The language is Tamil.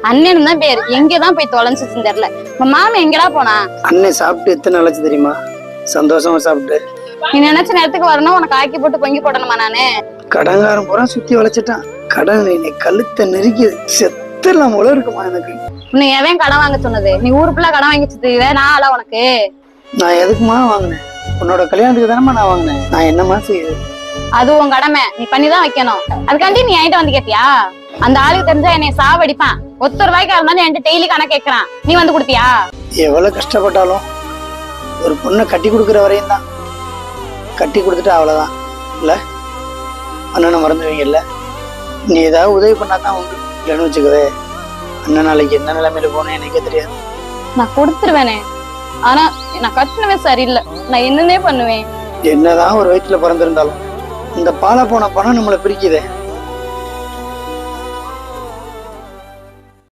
அண்ணன் தான் பேரு, எங்கதான் போய் தொலைஞ்சிச்சுன்னு தெரியல. உங்க மாமா எங்கடா போனா? அண்ணன் சாப்பிட்டு எத்தனை நாளாச்சு தெரியுமா? சந்தோஷமா சாப்பிட்டு. நீ நினைச்ச நேரத்துக்கு வரணும், உனக்கு ஆக்கி போட்டு பொங்கி போடணுமா நானு? கடங்காரம் பூரா சுத்தி வளைச்சிட்டான். கடன் என்னை கழுத்தை நெருக்கி செத்தெல்லாம் போல இருக்குமா எனக்கு. உன்னை எவன் கடன் வாங்க சொன்னது? நீ ஊருக்குள்ள கடன் வாங்கி சுத்துவ, நான் ஆளா உனக்கு? நான் எதுக்குமா வாங்கினேன்? உன்னோட கல்யாணத்துக்கு தானமா நான் வாங்கினேன். நான் என்னமா செய்யுது? அது உன் கடமை, நீ பண்ணிதான் வைக்கணும். அதுக்காண்டி நீ என்கிட்ட வந்து கேட்டியா? அந்த ஆளுக்கு தெரிஞ்சா என்னை சாவடிப்பான். ஒத்த ரூபாய்க்கா இருந்தாலும் என்கிட்ட டெய்லி கணக்கு கேட்கறான். நீ வந்து கொடுத்தியா? எவ்வளவு கஷ்டப்பட்டாலும் ஒரு பொண்ணை கட்டி கொடுக்குற வரையும் தான். கட்டி கொடுத்துட்டு அவ்வளவுதான் இல்ல. அண்ணனை மறந்துவீங்கல்ல. நீ ஏதாவது உதவி பண்ணாதான் உண்டு. இல்லைன்னு வச்சுக்கவே, அண்ணன் நாளைக்கு என்ன நிலைமையில போனேன் எனக்கே தெரியாது. நான் கொடுத்துருவேனே, ஆனா நான் கட்டினவே சரியில்லை. நான் என்னன்னே பண்ணுவேன்? என்னதான் ஒரு வயிற்றுல பிறந்திருந்தாலும் இந்த பாலை போன பணம் நம்மளை பிரிக்குதே.